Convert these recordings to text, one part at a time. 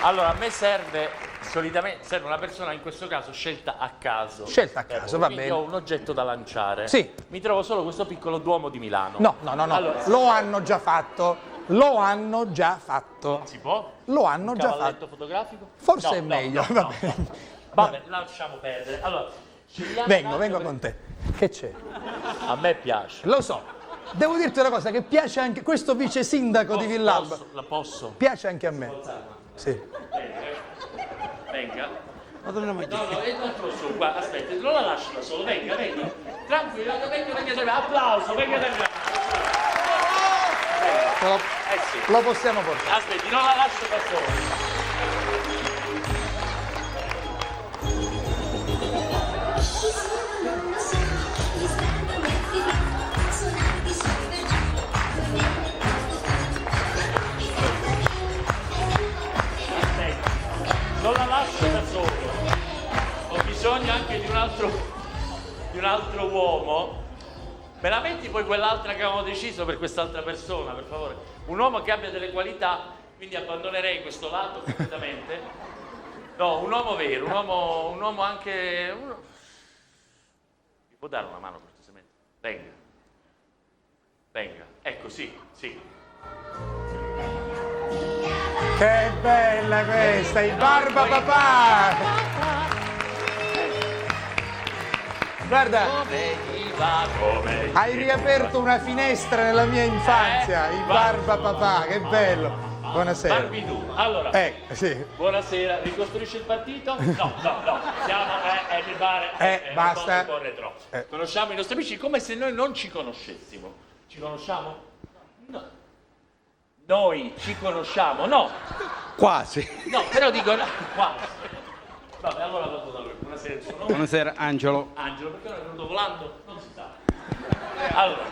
Allora, a me solitamente serve una persona, in questo caso, scelta a caso. Scelta a caso, va Quindi bene. ho un oggetto da lanciare. Sì. Mi trovo solo questo piccolo Duomo di Milano. No. Allora, Lo hanno già fatto. Lo hanno già fatto. si può? Lo hanno Un già cavalletto fatto. fotografico? Forse No, è meglio. no, Va no. bene. Vabbè, lasciamo perdere. Allora, scegliamo un altro Vengo con te. Che c'è? A me piace. Lo so. Devo dirti una cosa che piace anche questo vice sindaco di Villalba. La posso? Piace anche a me. Sì. Venga. No, non posso. Guarda, aspetta, non la lascio da solo. Venga. Tranquillo, venga da me. Applauso, venga da me. Sì. Lo possiamo portare. Aspetti, non la lascio da solo. Non la lascio da solo. Ho bisogno anche di un altro uomo. Me la metti poi quell'altra che avevamo deciso per quest'altra persona, per favore? Un uomo che abbia delle qualità, quindi abbandonerei questo lato completamente. No, un uomo vero, un uomo anche... Mi può dare una mano cortesemente? Venga. Ecco, sì. Che bella questa, il Barba Papà! Guarda, hai riaperto una finestra nella mia infanzia, il Barba Papà, che bello! Buonasera. Barbidù. Allora, Sì. buonasera, ricostruisce il partito? No, siamo mi pare basta. un po' retro. Conosciamo i nostri amici come se noi non ci conoscessimo. Ci conosciamo? No. Noi ci conosciamo? No. Quasi. No, però dico quasi. Vabbè, allora dopo da lui. Buonasera, il suo nome? Buonasera, Angelo. Angelo, perché non è venuto volando? Non si sa. Allora,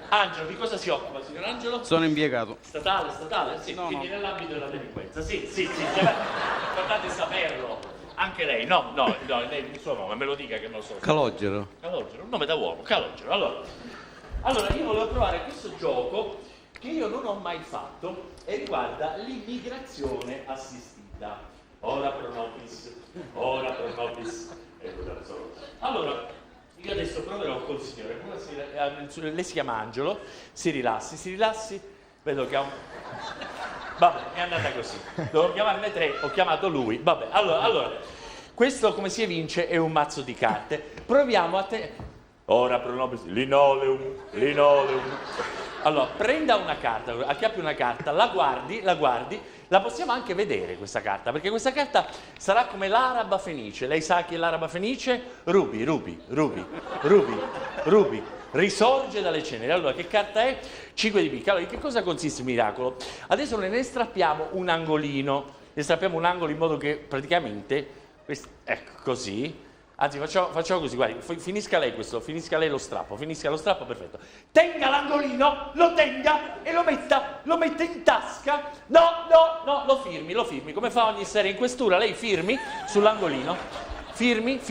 Angelo, di cosa si occupa, signor Angelo? Sono impiegato. Statale? Sì, No, quindi no. nell'ambito della delinquenza. Sì. Importante saperlo. Anche lei? No, lei il suo nome, me lo dica che non lo so. Calogero. Calogero, un nome da uomo, Calogero. Allora, io volevo provare questo gioco che io non ho mai fatto e riguarda l'immigrazione assistita. Ora pro nobis. Allora, io adesso proverò col signore. Buonasera, lei si chiama Angelo, si rilassi, vedo che ha un... Vabbè, è andata così. Devo chiamarne 3, ho chiamato lui. Vabbè, allora, questo come si evince è un mazzo di carte. Proviamo a Ora pro nobis, linoleum. Allora, prenda una carta, acchiappi una carta, la guardi, la possiamo anche vedere questa carta, perché questa carta sarà come l'araba fenice. Lei sa chi è l'araba fenice? Rubi, risorge dalle ceneri. Allora, che carta è? 5 di picca. Allora, in che cosa consiste il miracolo? Adesso noi ne strappiamo un angolino, in modo che praticamente, ecco così. Anzi, facciamo così, guardi, finisca lei lo strappo, perfetto. Tenga l'angolino, lo tenga e lo metta in tasca. No, lo firmi, come fa ogni sera in questura, lei firmi sull'angolino. Firmi,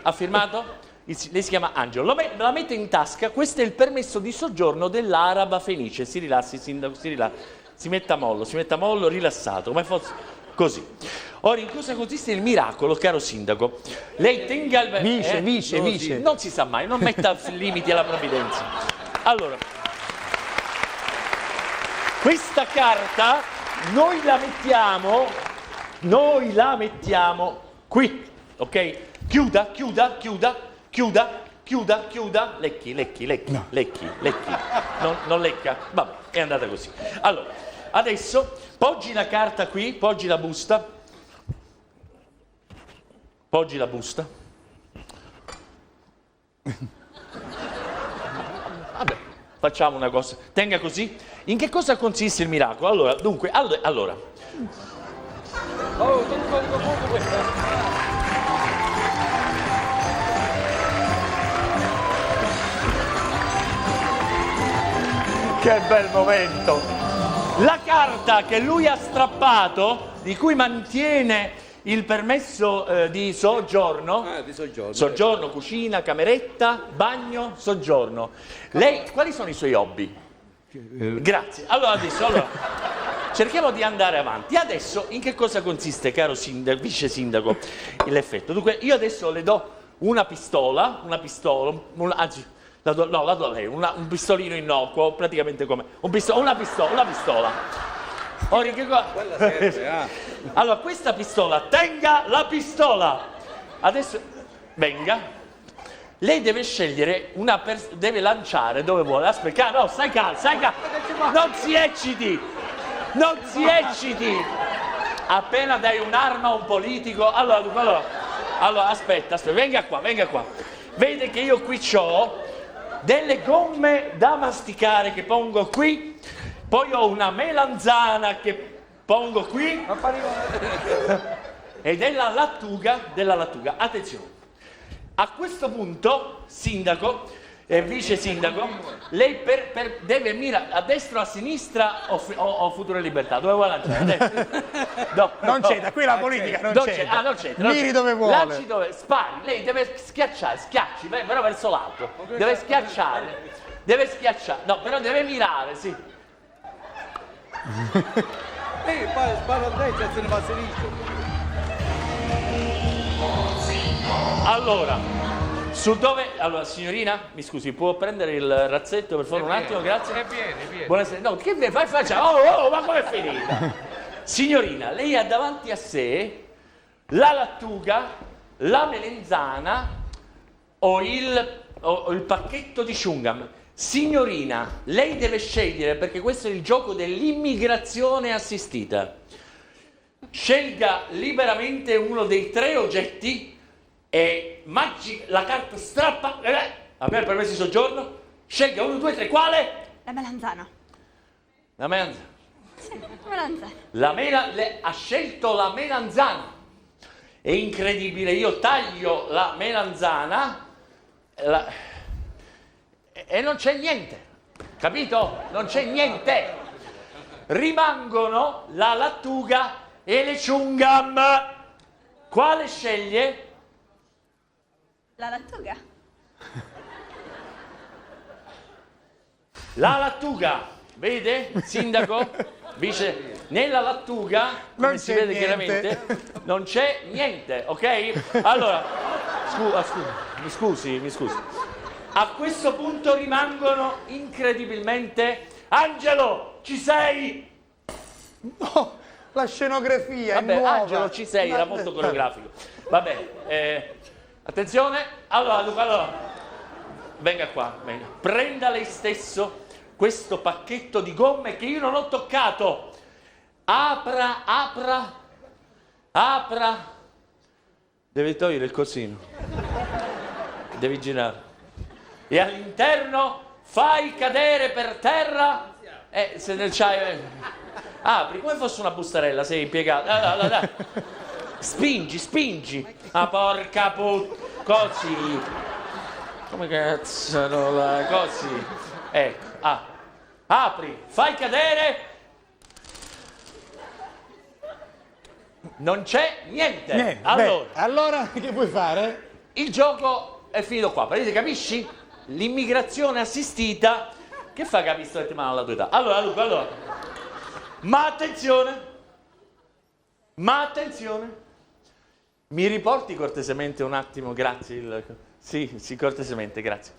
ha firmato? Lei si chiama Angelo, la mette in tasca, questo è il permesso di soggiorno dell'araba fenice. Si rilassi, sindaco, si metta a mollo, rilassato, come fosse... Così. Ora, in cosa consiste il miracolo, caro sindaco? Lei tenga il... Vice. Non si sa mai, non metta limiti alla provvidenza. Allora, questa carta noi la mettiamo qui, ok? Chiuda. Lecchi. Non lecca? Vabbè, è andata così. Allora, adesso poggi la carta qui, poggi la busta. Vabbè, facciamo una cosa. Tenga così. In che cosa consiste il miracolo? Allora, dunque, allora. Oh, che bel momento! La carta che lui ha strappato, di cui mantiene il permesso di soggiorno, soggiorno, cucina, cameretta, bagno, soggiorno. Lei, quali sono i suoi hobby? Grazie. Allora, cerchiamo di andare avanti. Adesso in che cosa consiste, caro vice sindaco, l'effetto? Dunque, io adesso le do una pistola, anzi, la do a lei, un pistolino innocuo, praticamente come una pistola. Ora, che cosa? Quella serve, Allora, questa pistola, tenga la pistola. Adesso, venga. Lei deve scegliere deve lanciare dove vuole. Aspetta, no, stai calmo. Non si ecciti. Appena dai un'arma a un politico, allora, aspetta, venga qua. Vede che io qui c'ho delle gomme da masticare che pongo qui, poi ho una melanzana che pongo qui e della lattuga. Attenzione. A questo punto, sindaco e vice sindaco, lei deve mirare a destra o a sinistra o Futuro e Libertà? Dove vuole lanciare? Non c'entra, qui la politica non c'entra. Non c'entra. Miri dove vuole. Lanci dove? Spari. Lei deve schiacci, però verso l'alto. Deve schiacciare. No, però deve mirare, sì. Lei spara a destra e se ne va a sinistra. Allora, signorina, mi scusi, può prendere il razzetto per favore un attimo, grazie? Vieni. Buonasera. No, che faccia? Oh, ma come è finita? Signorina, lei ha davanti a sé la lattuga, la melenzana o il pacchetto di chewing gum. Signorina, lei deve scegliere, perché questo è il gioco dell'immigrazione assistita. Scelga liberamente uno dei 3 oggetti e la carta strappa, abbiamo permesso di soggiorno, scelga 1, 2, 3, quale? La melanzana. La melanzana. Sì, la melanzana. Ha scelto la melanzana. È incredibile, io taglio la melanzana e non c'è niente, capito? Non c'è niente. Rimangono la lattuga e le chewing gum. Quale sceglie? La lattuga. La lattuga, vede, sindaco? Vice, nella lattuga, come Non si c'è vede niente. chiaramente, non c'è niente, ok? Allora, mi scusi. A questo punto rimangono incredibilmente... Angelo, ci sei? No, la scenografia Vabbè, è nuova. Angelo, ci sei, era molto coreografico. Vabbè, attenzione, allora, venga qua, venga. Prenda lei stesso questo pacchetto di gomme che io non ho toccato. Apra. Devi togliere il cosino. Devi girare. E all'interno fai cadere per terra. Se ne c'hai. Apri come fosse una bustarella, sei impiegato. Dai. Spingi. Ah, porca così. Come cazzo così. Ecco. Apri, fai cadere. Non c'è niente. Allora che puoi fare? Il gioco è finito qua. Capisci? L'immigrazione assistita. Che fa che ha pistoletto in mano alla tua età? Allora. Ma attenzione. Mi riporti cortesemente un attimo, grazie. Sì, cortesemente, grazie.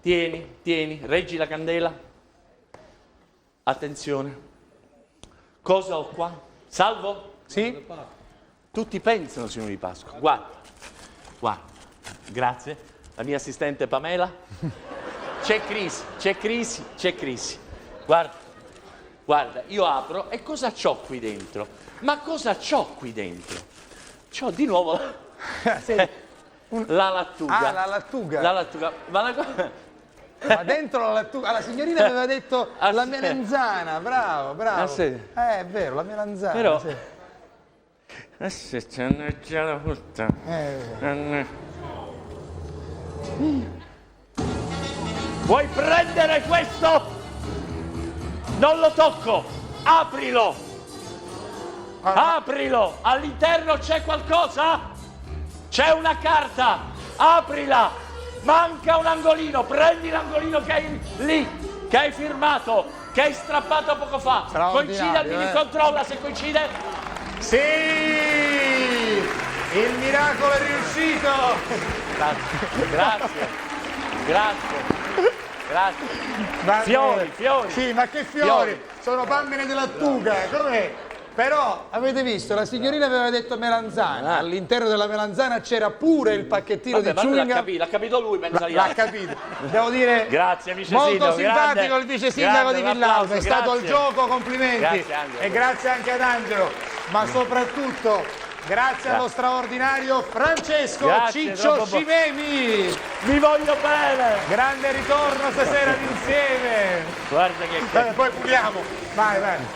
Tieni, reggi la candela. Attenzione. Cosa ho qua? Salvo? Sì? Tutti pensano, signor Di Pasqua. Guarda. Grazie. La mia assistente Pamela. C'è crisi. Guarda, io apro e cosa c'ho qui dentro? Ma cosa c'ho qui dentro? C'ho di nuovo la lattuga. La lattuga. La lattuga. Ma dentro la lattuga. La signorina aveva detto la melanzana. Bravo. Sì. È vero, la melanzana. Però... Sì. c'è già la puttana. Vuoi prendere questo? Non lo tocco. Aprilo. All'interno c'è qualcosa? C'è una carta. Aprila. Manca un angolino. Prendi l'angolino che hai lì, che hai firmato. che hai strappato poco fa. Coincide, Almini, controlla se coincide. Sì! Il miracolo è riuscito! Grazie. Fiori. Sì, ma che fiori? Sono palmine di lattuga, com'è? Però, avete visto, la signorina aveva detto melanzana. All'interno della melanzana c'era pure il pacchettino di chewing gum. L'ha capito lui, L'ha capito. Devo dire, grazie, vice molto sindaco, simpatico grande, il vice sindaco di Villauno. È stato al grazie. gioco, complimenti. Grazie, Angelo. E grazie anche ad Angelo. Ma soprattutto, grazie allo straordinario Francesco Ciccio Scimemi. Vi voglio bene. Grande ritorno stasera d'insieme. Guarda che Poi puliamo. Vai.